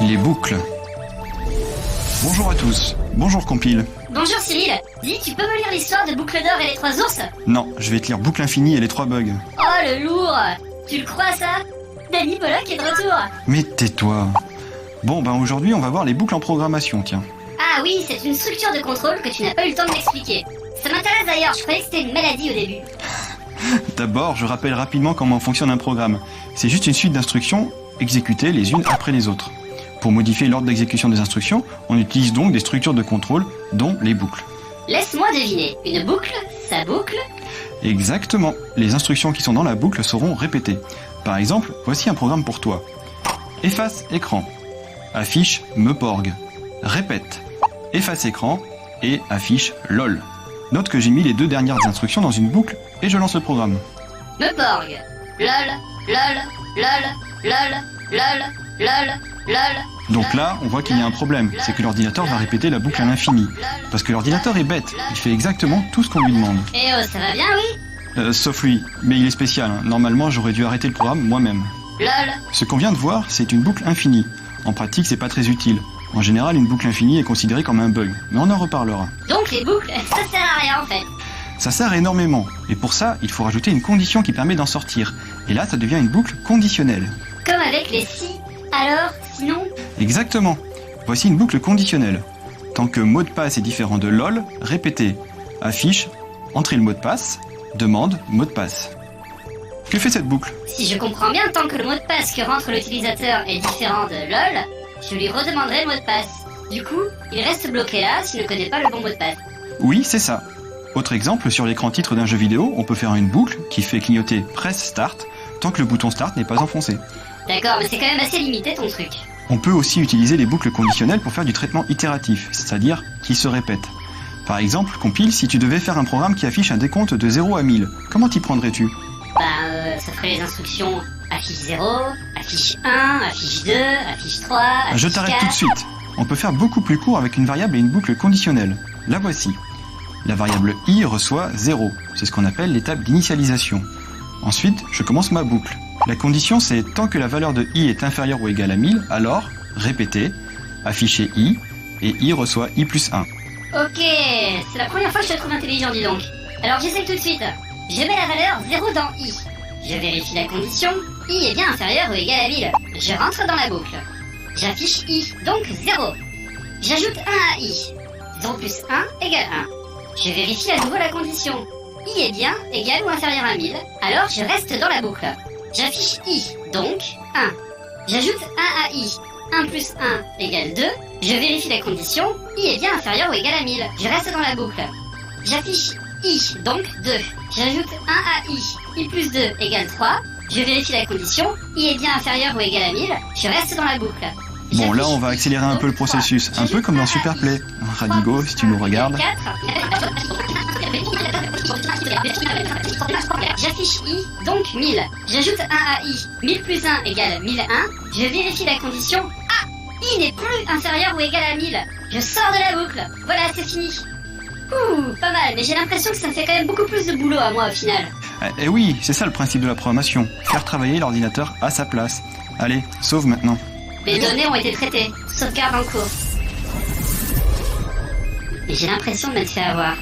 Les boucles. Bonjour à tous. Bonjour Compile. Bonjour Cyril. Dis, tu peux me lire l'histoire de Boucle d'Or et les 3 ours? Non, je vais te lire Boucle Infinie et les 3 bugs. Oh le lourd. Tu le crois ça? Danny Pollock est de retour. Mais tais-toi. Bon, aujourd'hui on va voir les boucles en programmation, tiens. Ah oui, c'est une structure de contrôle que tu n'as pas eu le temps de m'expliquer. Ça m'intéresse d'ailleurs, je croyais que c'était une maladie au début. D'abord, je rappelle rapidement comment fonctionne un programme. C'est juste une suite d'instructions exécutées les unes après les autres. Pour modifier l'ordre d'exécution des instructions, on utilise donc des structures de contrôle, dont les boucles. Laisse-moi deviner, une boucle, ça boucle? Exactement. Les instructions qui sont dans la boucle seront répétées. Par exemple, voici un programme pour toi. Efface écran. Affiche meporg. Répète. Efface écran et affiche lol. Note que j'ai mis les 2 dernières instructions dans une boucle et je lance le programme. Meporg. Lol, lol, lol, lol, lol, lol, lol. Donc là, on voit qu'il y a un problème, c'est que l'ordinateur va répéter la boucle à l'infini. Parce que l'ordinateur est bête, il fait exactement tout ce qu'on lui demande. Eh oh, ça va bien, oui? Sauf lui, mais il est spécial. Normalement, j'aurais dû arrêter le programme moi-même. Lol. Ce qu'on vient de voir, c'est une boucle infinie. En pratique, c'est pas très utile. En général, une boucle infinie est considérée comme un bug, mais on en reparlera. Donc les boucles, ça sert à rien en fait. Ça sert énormément, et pour ça, il faut rajouter une condition qui permet d'en sortir. Et là, ça devient une boucle conditionnelle. Comme avec les si, alors, sinon... Exactement. Voici une boucle conditionnelle. Tant que mot de passe est différent de lol, répétez. Affiche, entrez le mot de passe, demande, mot de passe. Que fait cette boucle? Si je comprends bien, tant que le mot de passe que rentre l'utilisateur est différent de lol, je lui redemanderai le mot de passe. Du coup, il reste bloqué là s'il ne connaît pas le bon mot de passe. Oui, c'est ça. Autre exemple, sur l'écran titre d'un jeu vidéo, on peut faire une boucle qui fait clignoter Press Start tant que le bouton Start n'est pas enfoncé. D'accord, mais c'est quand même assez limité ton truc. On peut aussi utiliser les boucles conditionnelles pour faire du traitement itératif, c'est-à-dire qui se répète. Par exemple, Compile, si tu devais faire un programme qui affiche un décompte de 0 à 1000, comment t'y prendrais-tu? Ça ferait les instructions affiche 0, affiche 1, affiche 2, affiche 3, affiche Je t'arrête 4. tout de suite. On peut faire beaucoup plus court avec une variable et une boucle conditionnelle. La voici. La variable i reçoit 0. C'est ce qu'on appelle l'étape d'initialisation. Ensuite, je commence ma boucle. La condition, c'est tant que la valeur de i est inférieure ou égale à 1000, alors, répétez, affichez i, et i reçoit i plus 1. Ok, c'est la première fois que je te trouve intelligent, dis donc. Alors j'essaie tout de suite. Je mets la valeur 0 dans i. Je vérifie la condition, i est bien inférieur ou égal à 1000. Je rentre dans la boucle. J'affiche i, donc 0. J'ajoute 1 à i. 0 plus 1 égale 1. Je vérifie à nouveau la condition. i est bien égal ou inférieur à 1000, alors je reste dans la boucle. J'affiche i, donc 1. J'ajoute 1 à i. 1 plus 1 égale 2. Je vérifie la condition, i est bien inférieur ou égal à 1000. Je reste dans la boucle. J'affiche i, donc 2. J'ajoute 1 à i plus 2 égale 3. Je vérifie la condition, i est bien inférieur ou égal à 1000. Je reste dans la boucle. Bon, là, on va accélérer un peu le processus, un peu comme dans Superplay. Radigo, si tu nous regardes. J'affiche i, donc 1000. J'ajoute 1 à i. 1000 plus 1 égale 1001. Je vérifie la condition. Ah, i n'est plus inférieur ou égal à 1000. Je sors de la boucle. Voilà, c'est fini. Ouh, pas mal, mais j'ai l'impression que ça me fait quand même beaucoup plus de boulot à moi au final. Eh oui, c'est ça le principe de la programmation. Faire travailler l'ordinateur à sa place. Allez, sauve maintenant. Les données ont été traitées. Sauvegarde en cours. Et j'ai l'impression de m'être fait avoir.